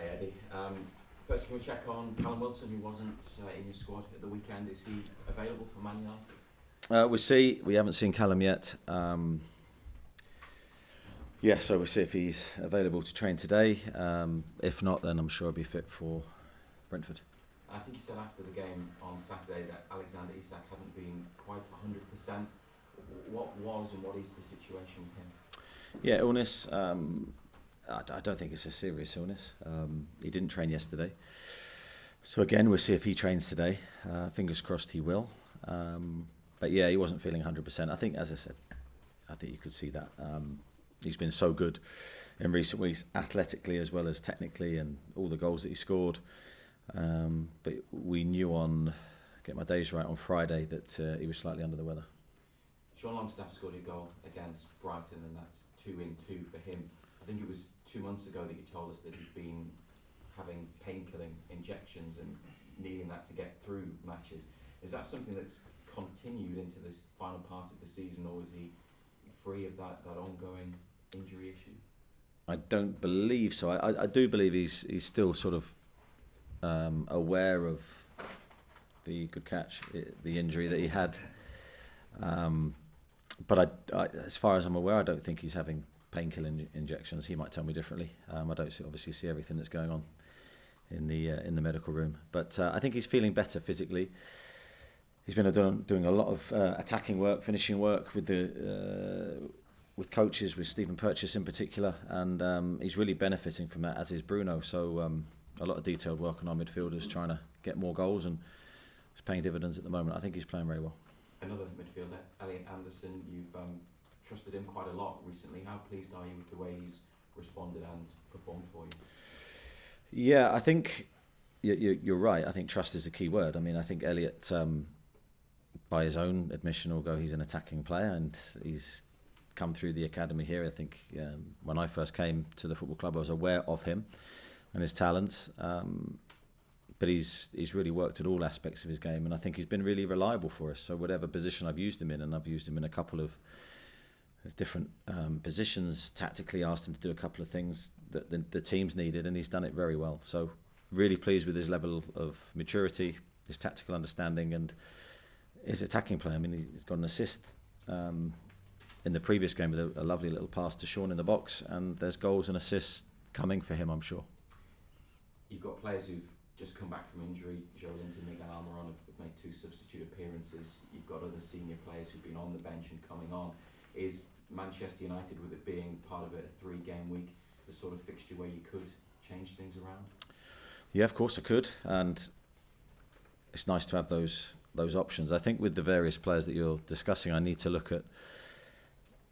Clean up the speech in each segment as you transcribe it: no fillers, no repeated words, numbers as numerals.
Hi Eddie. First, can we check on Callum Wilson, who wasn't in your squad at the weekend? Is he available for Man United? We'll see. We haven't seen Callum yet. So we'll see if he's available to train today. If not, then I'm sure he'll be fit for Brentford. I think you said after the game on Saturday that Alexander Isak hadn't been quite 100%. What was and what is the situation with him? Yeah, illness. I don't think it's a serious illness. He didn't train yesterday. So again, we'll see if he trains today. Fingers crossed he will. But yeah, he wasn't feeling 100%. I think, as I said, I think you could see that. He's been so good in recent weeks, athletically as well as technically, and all the goals that he scored. But we knew get my days right, on Friday that he was slightly under the weather. Sean Longstaff scored a goal against Brighton, and that's 2-2 for him. I think it was 2 months ago that you told us that he'd been having pain-killing injections and needing that to get through matches. Is that something that's continued into this final part of the season, or is he free of that ongoing injury issue? I don't believe so. I do believe he's still sort of aware of the injury that he had. But as far as I'm aware, I don't think he's having painkilling injections. He might tell me differently. I don't obviously see everything that's going on in the medical room. But I think he's feeling better physically. He's been doing a lot of attacking work, finishing work with coaches, with Stephen Purchase in particular, and he's really benefiting from that, as is Bruno. So a lot of detailed work on our midfielders, trying to get more goals, and it's paying dividends at the moment. I think he's playing very well. Another midfielder, Elliot Anderson, you've trusted him quite a lot recently. How pleased are you with the way he's responded and performed for you? Yeah, I think you're right. I think trust is a key word. I mean, I think Elliot, by his own admission, will go, he's an attacking player, and he's come through the academy here. I think when I first came to the football club, I was aware of him and his talents. But he's really worked at all aspects of his game, and I think he's been really reliable for us. So whatever position I've used him in, and I've used him in a couple of different positions, tactically asked him to do a couple of things that the teams needed, and he's done it very well. So really pleased with his level of maturity, his tactical understanding, and his attacking play. I mean, he's got an assist in the previous game with a lovely little pass to Sean in the box, and there's goals and assists coming for him, I'm sure. You've got players who've just come back from injury. Joe Linton, Miguel Almiron have made 2 substitute appearances. You've got other senior players who've been on the bench and coming on. Is Manchester United, with it being part of a 3-game week, the sort of fixture where you could change things around? Yeah, of course I could, and it's nice to have those options. I think with the various players that you're discussing, I need to look at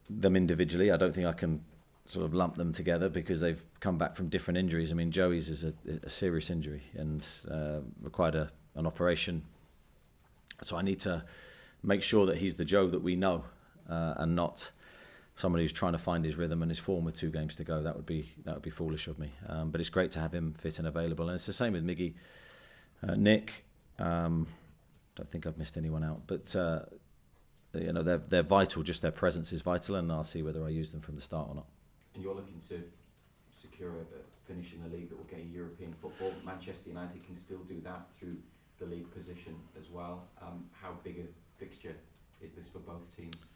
them individually. I don't think I can sort of lump them together because they've come back from different injuries. I mean, Joey's is a serious injury and required an operation. So I need to make sure that he's the Joe that we know, and not somebody who's trying to find his rhythm and his form with 2 games to go. That would be foolish of me. But it's great to have him fit and available. And it's the same with Miggy, Nick. Don't think I've missed anyone out, but they're vital. Just their presence is vital, and I'll see whether I use them from the start or not. And you're looking to secure a finish in the league that will get you European football. Manchester United can still do that through the league position as well. How big a fixture is this for both teams?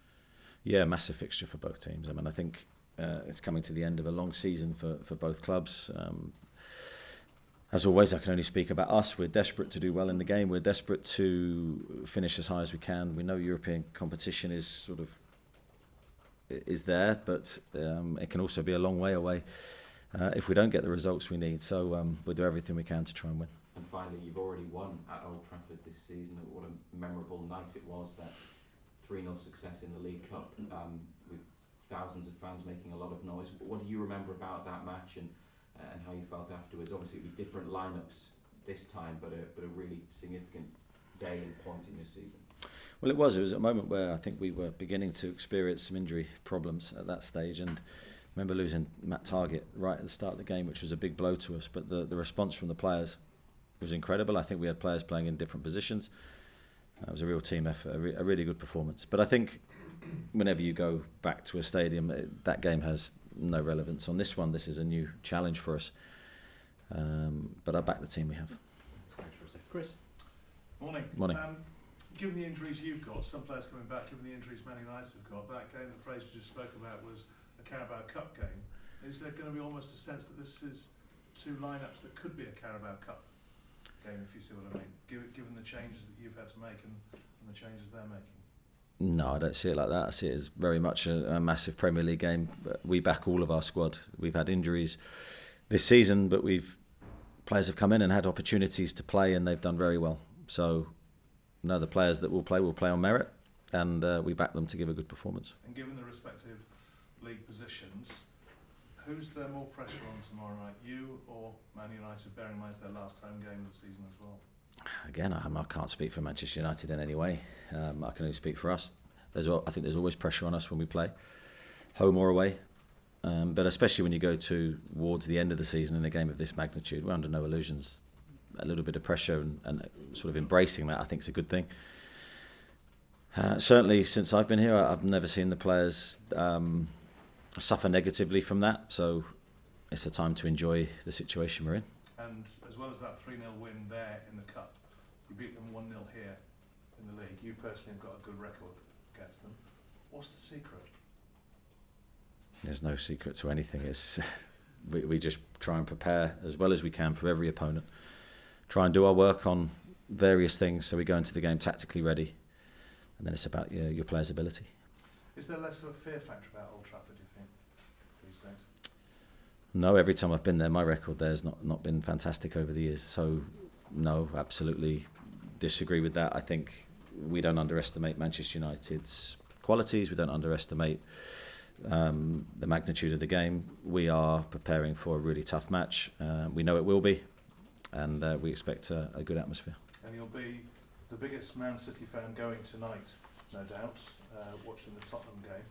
Yeah, massive fixture for both teams. I mean, I think it's coming to the end of a long season for both clubs. As always, I can only speak about us. We're desperate to do well in the game. We're desperate to finish as high as we can. We know European competition is there, but it can also be a long way away if we don't get the results we need. So we'll do everything we can to try and win. And finally, you've already won at Old Trafford this season. What a memorable night it was, that 3-0 success in the League Cup, with thousands of fans making a lot of noise. What do you remember about that match and how you felt afterwards? Obviously, it would be different lineups this time, but a really significant day and point in your season. Well, it was a moment where I think we were beginning to experience some injury problems at that stage, and I remember losing Matt Targett right at the start of the game, which was a big blow to us, but the response from the players was incredible. I think we had players playing in different positions. It was a real team effort, a really good performance. But I think whenever you go back to a stadium, that game has no relevance. On this one, this is a new challenge for us. But I back the team we have. Chris? Morning. Morning. Given the injuries you've got, some players coming back, given the injuries Man United have got, that game that Fraser just spoke about was a Carabao Cup game. Is there going to be almost a sense that this is two lineups that could be a Carabao Cup game, if you see what I mean, given the changes that you've had to make and the changes they're making? No, I don't see it like that. I see it as very much a massive Premier League game. We back all of our squad. We've had injuries this season, but players have come in and had opportunities to play, and they've done very well. So, no, the players that will play on merit, and we back them to give a good performance. And given the respective league positions, who's there more pressure on tomorrow night, you or Man United, bearing in mind it's their last home game of the season as well? Again, I can't speak for Manchester United in any way. I can only speak for us. I think there's always pressure on us when we play, home or away. But especially when you go towards the end of the season in a game of this magnitude, we're under no illusions. A little bit of pressure and sort of embracing that, I think, is a good thing. Certainly, since I've been here, I've never seen the players suffer negatively from that. So it's a time to enjoy the situation we're in. And as well as that 3-0 win there in the Cup, you beat them 1-0 here in the league. You personally have got a good record against them. What's the secret? There's no secret to anything. It's we just try and prepare as well as we can for every opponent. Try and do our work on various things so we go into the game tactically ready, and then it's about your players' ability. Is there less of a fear factor about Old Trafford, do you think, these days? No, every time I've been there, my record there's not been fantastic over the years. So, no, absolutely disagree with that. I think we don't underestimate Manchester United's qualities. We don't underestimate the magnitude of the game. We are preparing for a really tough match. We know it will be, and we expect a good atmosphere. And you'll be the biggest Man City fan going tonight, no doubt, watching the Tottenham game.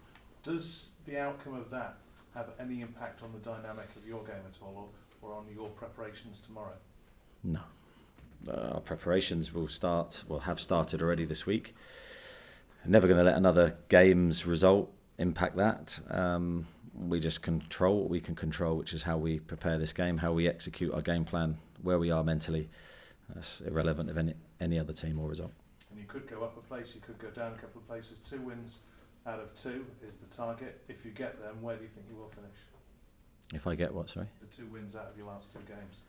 Does the outcome of that have any impact on the dynamic of your game at all, or on your preparations tomorrow? No. Our preparations have started already this week. Never going to let another game's result impact that. We just control what we can control, which is how we prepare this game, how we execute our game plan, where we are mentally. That's irrelevant of any other team or result. And you could go up a place, you could go down a couple of places. 2 wins out of 2 is the target. If you get them, where do you think you will finish? If I get what, sorry? The 2 wins out of your last 2 games.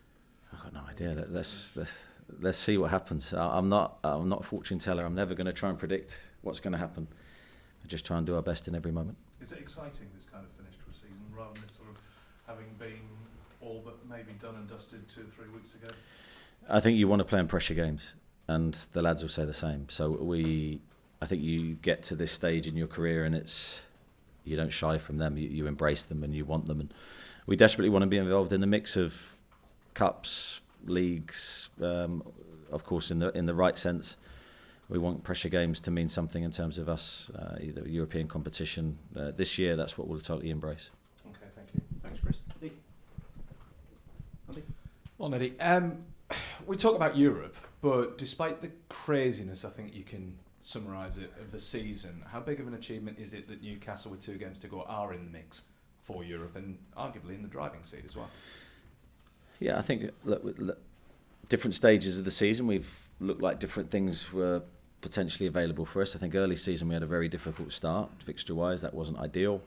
I've got no idea. Let's see what happens. I'm not a fortune teller. I'm never going to try and predict what's going to happen. I just try and do our best in every moment. Is it exciting, this kind of finish to a season, rather than sort of having been all but maybe done and dusted 2 or 3 weeks ago? I think you want to play in pressure games, and the lads will say the same. So I think you get to this stage in your career, and you don't shy from them. You embrace them, and you want them. And we desperately want to be involved in the mix of cups, leagues, of course, in the right sense. We want pressure games to mean something in terms of us, either European competition. This year, that's what we'll totally embrace. Okay, thank you. Thanks, Chris. Andy? Well, Eddie, we talk about Europe, but despite the craziness, I think you can summarise it, of the season, how big of an achievement is it that Newcastle, with 2 games to go, are in the mix for Europe and arguably in the driving seat as well? Yeah, I think look, different stages of the season, we've looked like different things were potentially available for us. I think early season we had a very difficult start, fixture-wise. That wasn't ideal.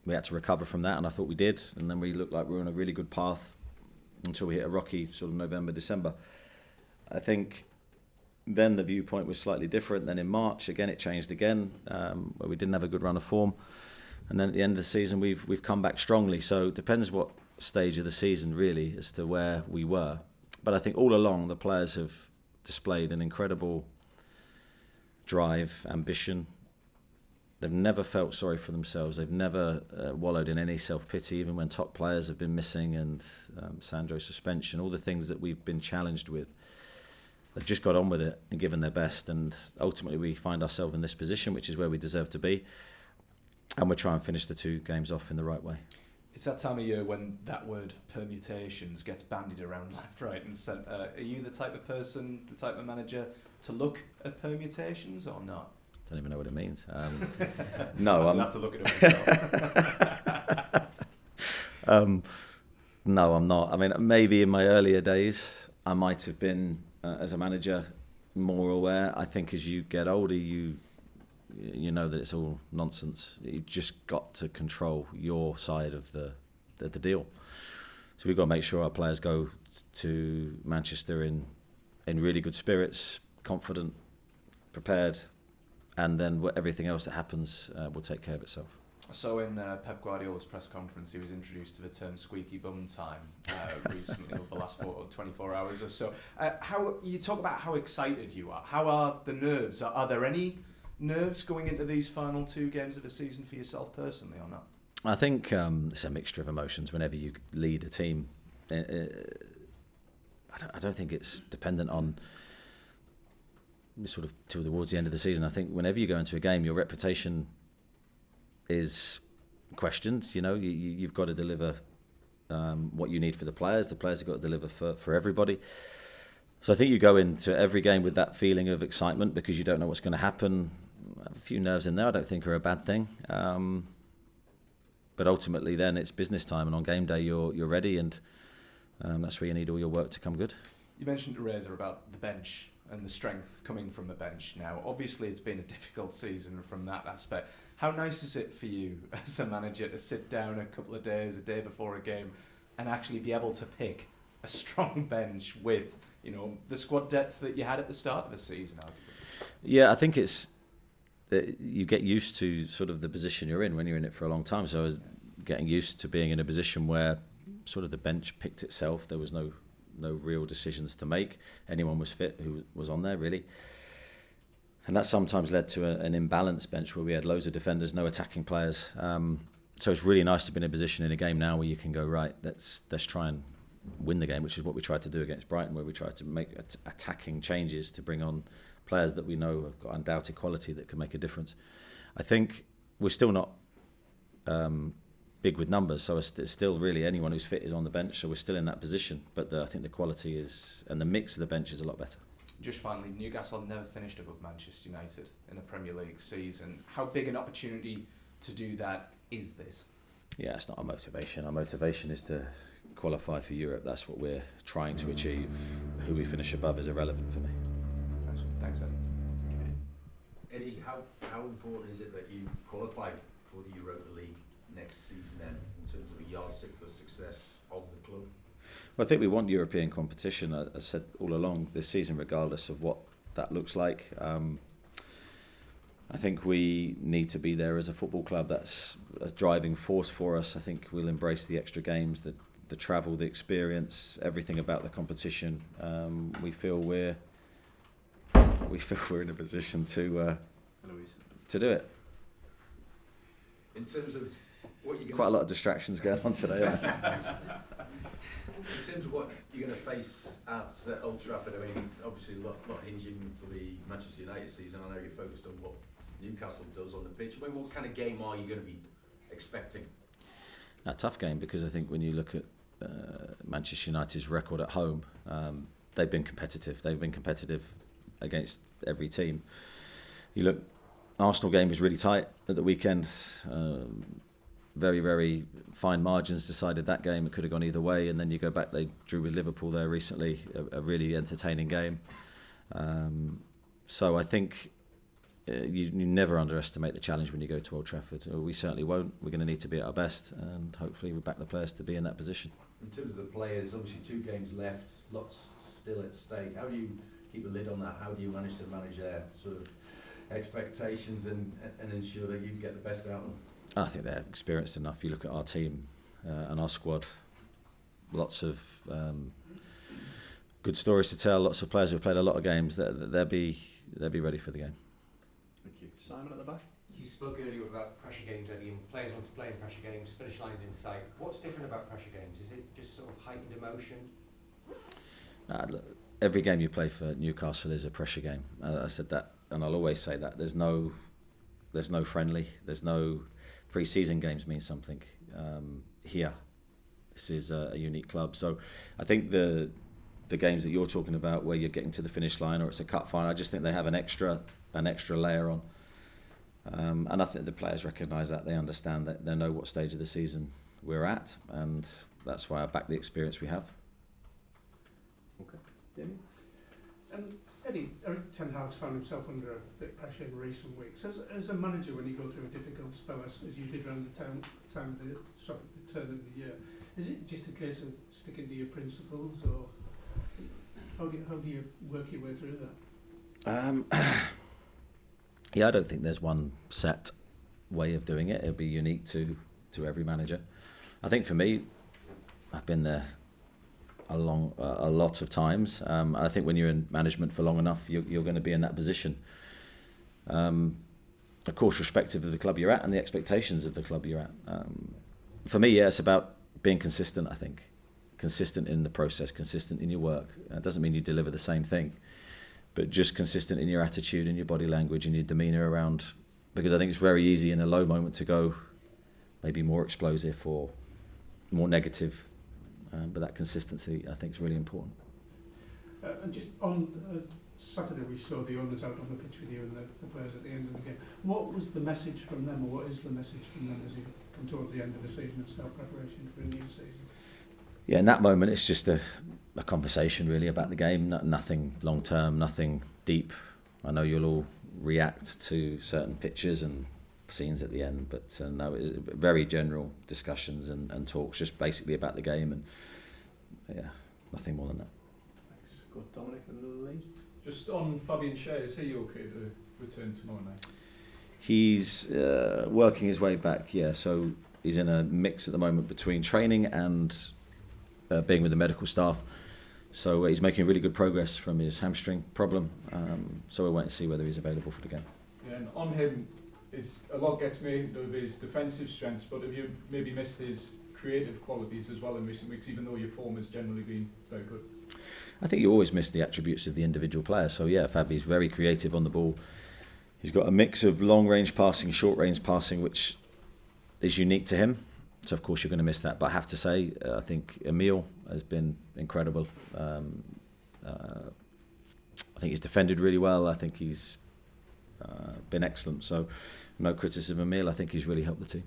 We had to recover from that, and I thought we did. And then we looked like we were on a really good path until we hit a rocky sort of November, December. I think then the viewpoint was slightly different. Then in March, again, it changed again, where we didn't have a good run of form. And then at the end of the season, we've come back strongly. So it depends what stage of the season, really, as to where we were. But I think all along, the players have displayed an incredible drive, ambition. They've never felt sorry for themselves. They've never wallowed in any self-pity, even when top players have been missing and Sandro's suspension, all the things that we've been challenged with. They've just got on with it and given their best, and ultimately we find ourselves in this position, which is where we deserve to be, and we'll try and finish the 2 games off in the right way. It's that time of year when that word permutations gets bandied around left, right and centre. Are you the type of person, the type of manager to look at permutations or not? Don't even know what it means. No, I'll have to look it up myself. No, I'm not. I mean, maybe in my earlier days, I might have been, as a manager, more aware. I think as you get older, you know that it's all nonsense. You've just got to control your side of the deal. So we've got to make sure our players go to Manchester in really good spirits, confident, prepared, and then everything else that happens will take care of itself. So in Pep Guardiola's press conference, he was introduced to the term squeaky bum time recently over the last 24 hours or so. How you talk about how excited you are. How are the nerves? Are there any nerves going into these final 2 games of the season for yourself personally or not? I think it's a mixture of emotions whenever you lead a team. I don't think it's dependent on sort of towards the end of the season. I think whenever you go into a game, your reputation is questioned. You know, you've got to deliver what you need for the players. The players have got to deliver for everybody. So I think you go into every game with that feeling of excitement because you don't know what's going to happen. A few nerves in there I don't think are a bad thing. But ultimately then it's business time, and on game day you're ready, and that's where you need all your work to come good. You mentioned, Teresa, about the bench and the strength coming from the bench now. Obviously it's been a difficult season from that aspect. How nice is it for you as a manager to sit down a couple of days, a day before a game, and actually be able to pick a strong bench with, you know, the squad depth that you had at the start of the season? Yeah, I think it's you get used to sort of the position you're in when you're in it for a long time. So I was getting used to being in a position where sort of the bench picked itself. There was no real decisions to make. Anyone was fit who was on there, really. And that sometimes led to an imbalanced bench where we had loads of defenders, no attacking players. So it's really nice to be in a position in a game now where you can go, right, let's try and win the game, which is what we tried to do against Brighton, where we tried to make attacking changes to bring on players that we know have got undoubted quality that can make a difference. I think we're still not big with numbers, so it's still really anyone who's fit is on the bench, so we're still in that position. But I think the quality is, and the mix of the bench is a lot better. Just finally, Newcastle never finished above Manchester United in a Premier League season. How big an opportunity to do that is this? Yeah, it's not our motivation. Our motivation is to qualify for Europe. That's what we're trying to achieve. Who we finish above is irrelevant for me. Thanks, Eddie. Eddie, how important is it that you qualify for the Europa League next season then, in terms of a yardstick for success of the club? Well, I think we want European competition. I said all along this season, regardless of what that looks like. I think we need to be there as a football club. That's a driving force for us. I think we'll embrace the extra games, the travel, the experience, everything about the competition. We feel we're in a position to do it. In terms of what you're Quite a lot of distractions going on today. in terms of what you're going to face at Old Trafford, I mean, obviously a lot hinging for the Manchester United season. I know you're focused on what Newcastle does on the pitch. I mean, what kind of game are you going to be expecting? A tough game, because I think when you look at Manchester United's record at home, they've been competitive. They've been competitive against every team. You look, Arsenal game was really tight at the weekend. Very, very fine margins decided that game. It could have gone either way. And then you go back, they drew with Liverpool there recently, a really entertaining game. So I think you never underestimate the challenge when you go to Old Trafford. We certainly won't. We're going to need to be at our best, and hopefully we back the players to be in that position. In terms of the players, obviously 2 games left, lots still at stake. How do you keep a lid on that? How do you manage to manage their sort of expectations and ensure that you get the best out of them? I think they're experienced enough. You look at our team and our squad, lots of good stories to tell, lots of players who've played a lot of games. They'll be ready for the game. Thank you. Simon at the back. You spoke earlier about pressure games, Eddie, and players want to play in pressure games, finish lines in sight. What's different about pressure games? Is it just sort of heightened emotion? Every game you play for Newcastle is a pressure game. I said that, and I'll always say that. There's no friendly. There's no pre-season games mean something. Here, this is a unique club. So I think the games that you're talking about, where you're getting to the finish line or it's a cup final, I just think they have an extra layer on. And I think the players recognise that. They understand that. They know what stage of the season we're at, and that's why I back the experience we have. Okay. Damien? Eddie, Eric Ten Hag's found himself under a bit of pressure in recent weeks. As a manager, when you go through a difficult spell, as you did around the turn of the year, is it just a case of sticking to your principles, or how do you work your way through that? Yeah, I don't think there's one set way of doing it. It'll be unique to every manager. I think for me, I've been there a lot of times. I think when you're in management for long enough, you're going to be in that position. Of course, respective of the club you're at and the expectations of the club you're at. For me, yeah, it's about being consistent, I think. Consistent in the process, consistent in your work. It doesn't mean you deliver the same thing, but just consistent in your attitude and your body language and your demeanour around. Because I think it's very easy in a low moment to go maybe more explosive or more negative. But that consistency, I think, is really important. And just on Saturday, we saw the owners out on the pitch with you and the players at the end of the game. What was the message from them, or what is the message from them as you come towards the end of the season and start preparation for a new season? Yeah, in that moment, it's just a conversation really about the game. Nothing long term, nothing deep. I know you'll all react to certain pictures and scenes at the end, but no, it was very general discussions and talks, just basically about the game, and yeah, nothing more than that. Thanks. Got Dominic and Lee. Just on Fabian Schär, is he okay to return tomorrow night? He's working his way back, yeah, so he's in a mix at the moment between training and being with the medical staff. So he's making really good progress from his hamstring problem. So we'll wait and see whether he's available for the game. Yeah, and on him, a lot gets made of his defensive strengths, but have you maybe missed his creative qualities as well in recent weeks, even though your form has generally been very good? I think you always miss the attributes of the individual player. So yeah, Fabi's very creative on the ball. He's got a mix of long-range passing, short-range passing, which is unique to him. So of course you're going to miss that. But I have to say, I think Emil has been incredible. I think he's defended really well. I think he's been excellent. So no criticism of Emil. I think he's really helped the team.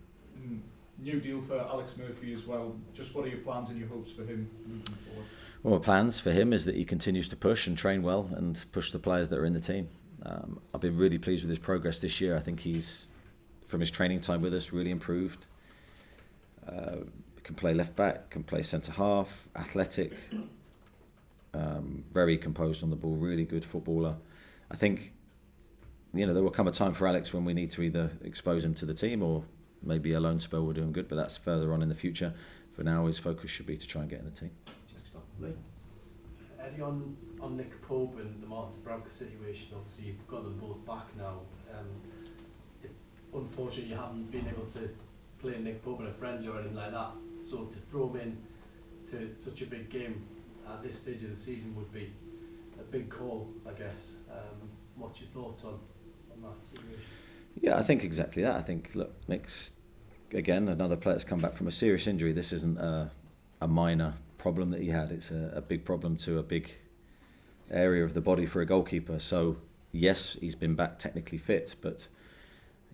New deal for Alex Murphy as well. Just what are your plans and your hopes for him moving forward? Well, my plans for him is that he continues to push and train well and push the players that are in the team. I've been really pleased with his progress this year. I think he's, from his training time with us, really improved. Can play left back, can play centre half, athletic, very composed on the ball, really good footballer. I think, there will come a time for Alex when we need to either expose him to the team or maybe a loan spell will do him good, but that's further on in the future. For now, his focus should be to try and get in the team. Eddie, on Nick Pope and the Martin Branca situation, obviously you've got them both back now. Unfortunately, you haven't been able to play Nick Pope in a friendly or anything like that, so to throw him in to such a big game at this stage of the season would be a big call, I guess. What's your thoughts on that situation? Yeah, I think exactly that. I think, look, Nick's, again, another player that's come back from a serious injury. This isn't a minor problem that he had. It's a big problem to a big area of the body for a goalkeeper. So, yes, he's been back technically fit, but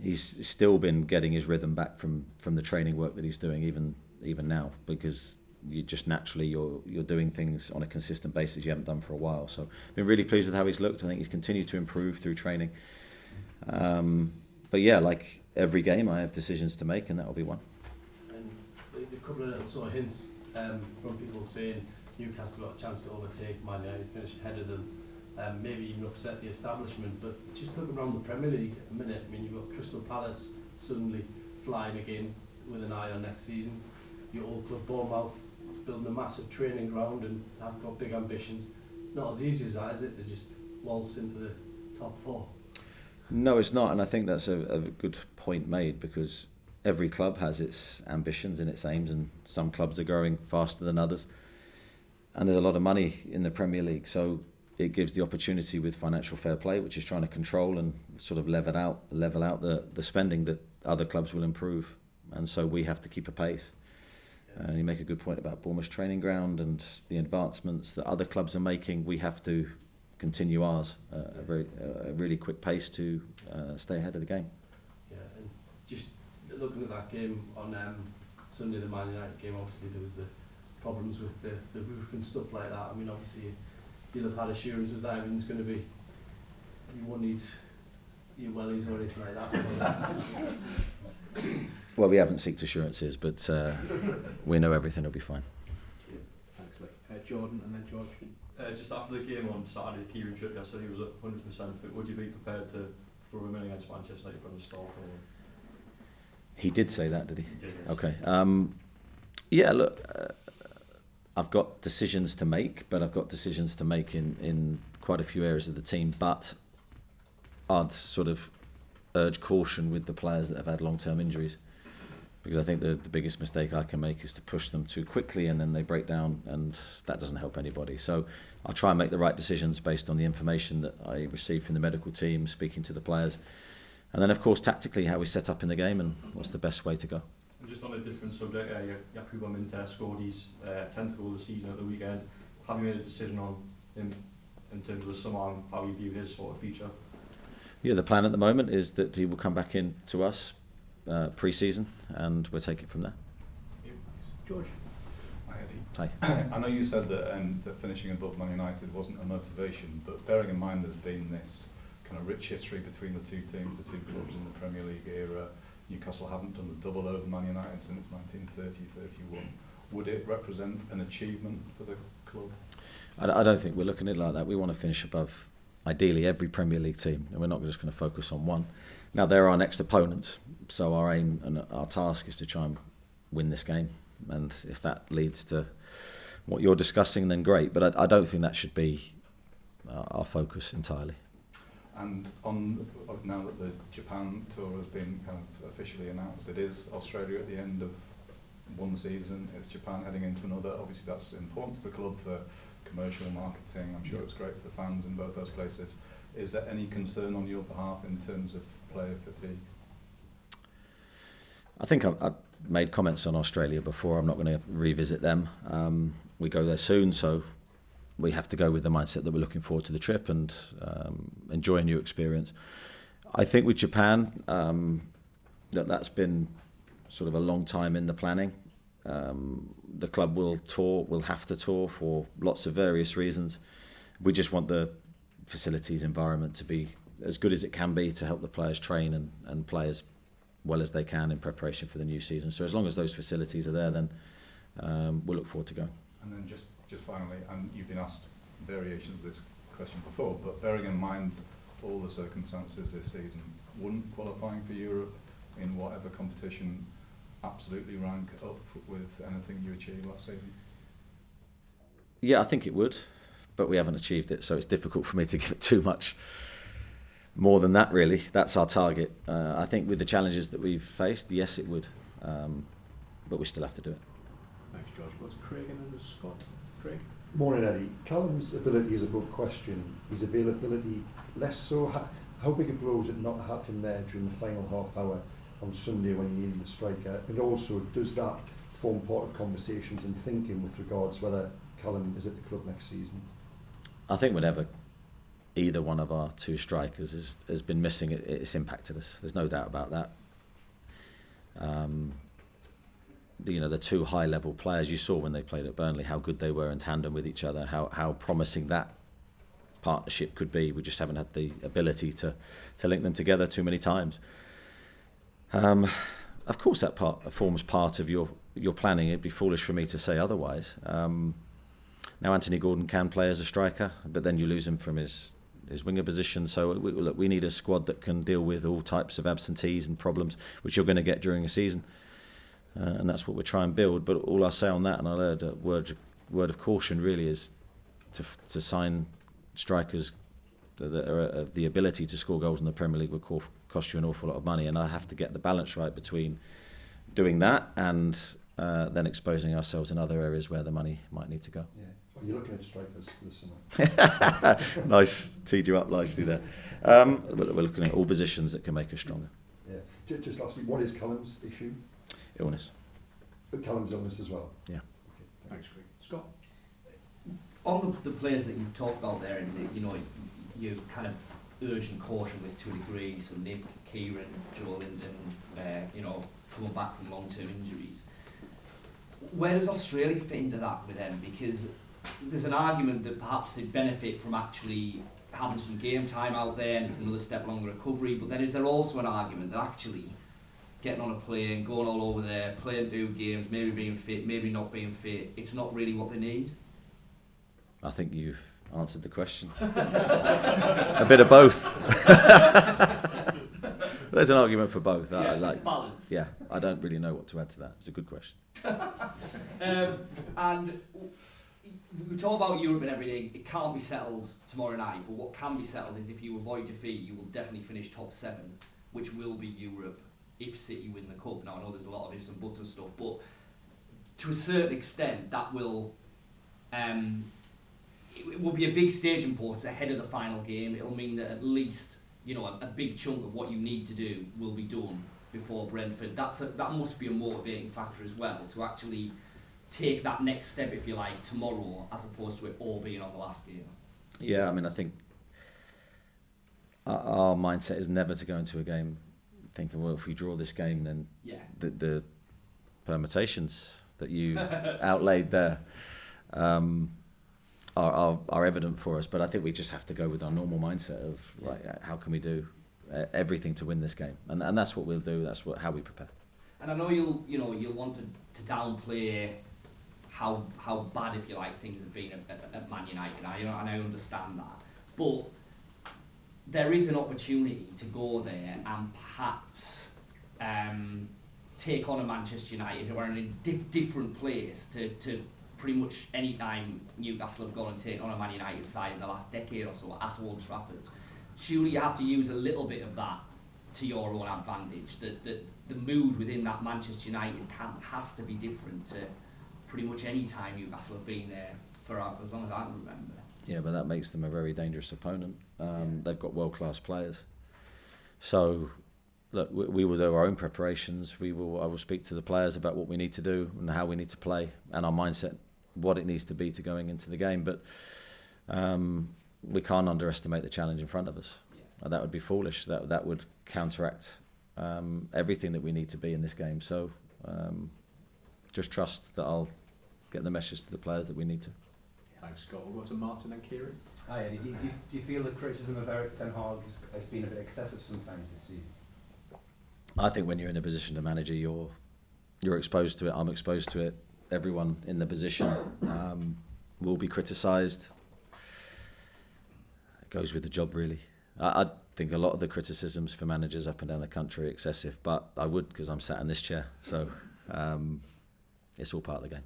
he's still been getting his rhythm back from the training work that he's doing even now, because you just naturally you're doing things on a consistent basis you haven't done for a while. So I've been really pleased with how he's looked. I think he's continued to improve through training. But yeah, like every game I have decisions to make, and that will be one. And a couple of sort of hints from people saying Newcastle got a chance to overtake Man United, finish ahead of them, maybe even upset the establishment. But just looking around the Premier League at the minute, I mean, you've got Crystal Palace suddenly flying again with an eye on next season. Your old club Bournemouth building a massive training ground and have got big ambitions. It's not as easy as that, is it, to just waltz into the top four? No, it's not, and I think that's a good point made, because every club has its ambitions and its aims, and some clubs are growing faster than others. And there's a lot of money in the Premier League, so it gives the opportunity with financial fair play, which is trying to control and sort of level out the spending, that other clubs will improve. And so we have to keep a pace. And you make a good point about Bournemouth's training ground and the advancements that other clubs are making. We have to continue ours at a really quick pace to stay ahead of the game. Yeah, and just looking at that game on Sunday, the Man United game, obviously there was the problems with the roof and stuff like that. I mean, obviously you'll have had assurances that everything's going to be, you won't need your wellies or anything like that. Well, we haven't sought assurances, but we know everything will be fine. Thanks, Lee. Jordan and then George. Just after the game on Saturday, Kieran Trippier said he was at 100% fit. Would you be prepared to throw him in against Manchester United from the start? Or? He did say that, did he? He did, yes. Okay. Yeah, look, I've got decisions to make, but I've got decisions to make in quite a few areas of the team. But I'd sort of urge caution with the players that have had long-term injuries, because I think the biggest mistake I can make is to push them too quickly and then they break down, and that doesn't help anybody. So I'll try and make the right decisions based on the information that I receive from the medical team, speaking to the players, and then of course tactically how we set up in the game and what's the best way to go. And just on a different subject, Yakuba Minter scored his 10th goal of the season at the weekend. Have you made a decision on him in terms of the summer and how you view his sort of future? Yeah, the plan at the moment is that he will come back in to us pre-season, and we'll take it from there. George. Hi, Eddie. Hi. I know you said that finishing above Man United wasn't a motivation, but bearing in mind there's been this kind of rich history between the two teams, the two clubs in the Premier League era. Newcastle haven't done the double over Man United since 1930-31. Would it represent an achievement for the club? I don't think we're looking at it like that. We want to finish above, ideally, every Premier League team, and we're not just going to focus on one. Now, they're our next opponents, so our aim and our task is to try and win this game. And if that leads to what you're discussing, then great. But I don't think that should be our focus entirely. And now that the Japan tour has been kind of officially announced, it is Australia at the end of one season, it's Japan heading into another. Obviously that's important to the club for commercial marketing. I'm sure it's great for the fans in both those places. Is there any concern on your behalf in terms of player fatigue? I think I've made comments on Australia before. I'm not going to revisit them. We go there soon, so we have to go with the mindset that we're looking forward to the trip and enjoy a new experience. I think with Japan, that's been sort of a long time in the planning. The club will have to tour for lots of various reasons. We just want the facilities environment to be as good as it can be to help the players train and play as well as they can in preparation for the new season. So as long as those facilities are there, then we'll look forward to going. And then just finally, and you've been asked variations of this question before, but bearing in mind all the circumstances this season, wouldn't qualifying for Europe in whatever competition absolutely rank up with anything you achieved last season? Yeah, I think it would, but we haven't achieved it, so it's difficult for me to give it too much more than that, really. That's our target. I think with the challenges that we've faced, yes, it would, but we still have to do it. Thanks, George. What's Craig and then Scott? Craig? Morning, Eddie. Callum's ability is above question. His availability less so. How big a blow was it not to have him there during the final half hour on Sunday when you needed a striker? And also, does that form part of conversations and thinking with regards whether Callum is at the club next season? I think whenever either one of our two strikers has been missing, it's impacted us. There's no doubt about that. The two high-level players, you saw when they played at Burnley how good they were in tandem with each other, how promising that partnership could be. We just haven't had the ability to link them together too many times. Of course, that forms part of your planning. It'd be foolish for me to say otherwise. Now, Anthony Gordon can play as a striker, but then you lose him from his winger position. So we need a squad that can deal with all types of absentees and problems, which you're going to get during a season. And that's what we're trying to build. But all I'll say on that, and I'll add a word of caution, really, is to sign strikers that are the ability to score goals in the Premier League will cost you an awful lot of money. And I have to get the balance right between doing that and then exposing ourselves in other areas where the money might need to go. Yeah. Well, you're looking at strikers for the summer. Nice, teed you up nicely there. We're looking at all positions that can make us stronger. Yeah. Just lastly, what is Callum's issue? Illness. But Callum's illness as well? Yeah. Okay, thanks, Craig. Scott? On the players that you've talked about there, and you're kind of urging caution with to a degree, so Nick, Kieran, Joe Linden, coming back from long-term injuries. Where does Australia fit into that with them? Because there's an argument that perhaps they benefit from actually having some game time out there, and it's another step along the recovery. But then is there also an argument that actually getting on a plane, going all over there, playing 2 games, maybe being fit, maybe not being fit, it's not really what they need? I think you've answered the question. A bit of both. There's an argument for both. Yeah, it's balance. Yeah, I don't really know what to add to that. It's a good question. And we talk about Europe and everything. It can't be settled tomorrow night, but what can be settled is if you avoid defeat, you will definitely finish top 7, which will be Europe if City win the cup. Now I know there's a lot of ifs and buts and stuff, but to a certain extent, that will it will be a big staging point ahead of the final game. It'll mean that at least a big chunk of what you need to do will be done before Brentford. That must be a motivating factor as well, to actually take that next step, if you like, tomorrow, as opposed to it all being on the last game. Yeah, I mean, I think our mindset is never to go into a game thinking, well, if we draw this game, then the permutations that you outlaid there are evident for us. But I think we just have to go with our normal mindset of how can we do everything to win this game, and that's what we'll do. That's how we prepare. And I know you'll want to downplay how bad, if you like, things have been at Man United. And I understand that, but there is an opportunity to go there and perhaps take on a Manchester United who are in a different place to pretty much any time Newcastle have gone and taken on a Man United side in the last decade or so at Old Trafford. Surely you have to use a little bit of that to your own advantage. That the mood within that Manchester United camp has to be different to pretty much any time Newcastle have been there for as long as I can remember. Yeah, but that makes them a very dangerous opponent. They've got world-class players. So, look, we will do our own preparations. I will speak to the players about what we need to do and how we need to play and our mindset, what it needs to be to going into the game. But we can't underestimate the challenge in front of us. That would be foolish. That would counteract everything that we need to be in this game. So just trust that I'll get the message to the players that we need to. Thanks, Scott. We'll go to Martin and Kieran. Hi, Eddie. Do you feel the criticism of Eric Ten Hag has been a bit excessive sometimes this season? I think when you're in a position to manage, you're exposed to it. I'm exposed to it. Everyone in the position will be criticised. It goes with the job, really. I think a lot of the criticisms for managers up and down the country are excessive, but I would, because I'm sat in this chair. So it's all part of the game.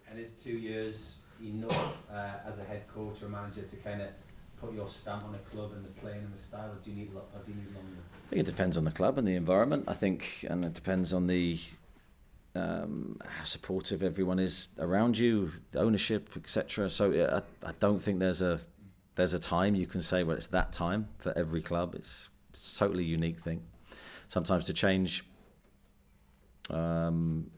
And is 2 years enough as a head coach or manager to kind of put your stamp on a club and the playing and the style, or do you need longer? I think it depends on the club and the environment. I think, and it depends on the how supportive everyone is around you, the ownership, etc. So I don't think there's a time you can say, well, it's that time for every club. It's a totally unique thing. Sometimes to change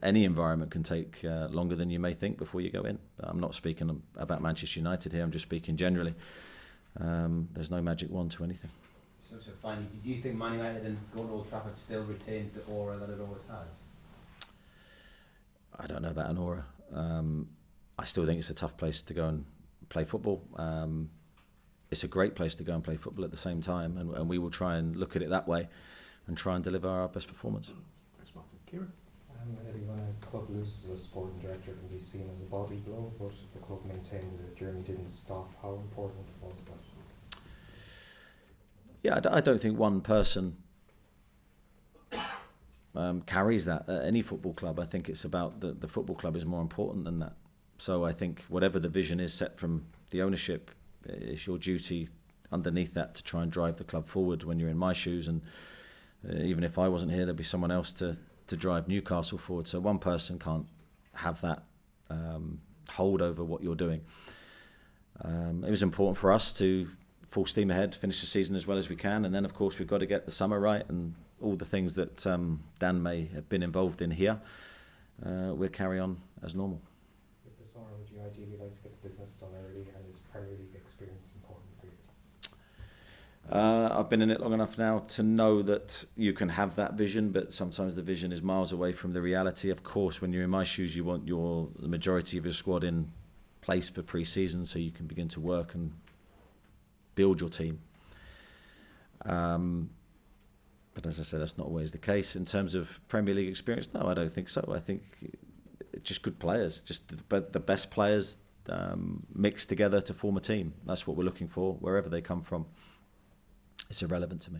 any environment can take longer than you may think before you go in. I'm not speaking about Manchester United here, I'm just speaking generally. There's no magic wand to anything. So finally, do you think Man United and going to Old Trafford still retains the aura that it always has? I don't know about an aura. I still think it's a tough place to go and play football. It's a great place to go and play football at the same time, and we will try and look at it that way and try and deliver our best performance. Thanks, Martin. Kieran? When a club loses a sporting director, it can be seen as a body blow, but the club maintained the journey didn't stop. How important was that? Yeah, I don't think one person carries that at any football club. I think it's about the football club is more important than that. So I think whatever the vision is set from the ownership, it's your duty underneath that to try and drive the club forward. When you're in my shoes, and even if I wasn't here, there'd be someone else to drive Newcastle forward. So one person can't have that hold over what you're doing. It was important for us to full steam ahead, finish the season as well as we can, and then of course we've got to get the summer right, and all the things that Dan may have been involved in here, we'll carry on as normal. With the summer, would you ideally like to get the business done early, and is Premier League experience important for I've been in it long enough now to know that you can have that vision, but sometimes the vision is miles away from the reality. Of course, when you're in my shoes, you want the majority of your squad in place for pre-season so you can begin to work and build your team. But as I said, that's not always the case. In terms of Premier League experience, no, I don't think so. I think just good players, just the best players mixed together to form a team. That's what we're looking for, wherever they come from. It's irrelevant to me.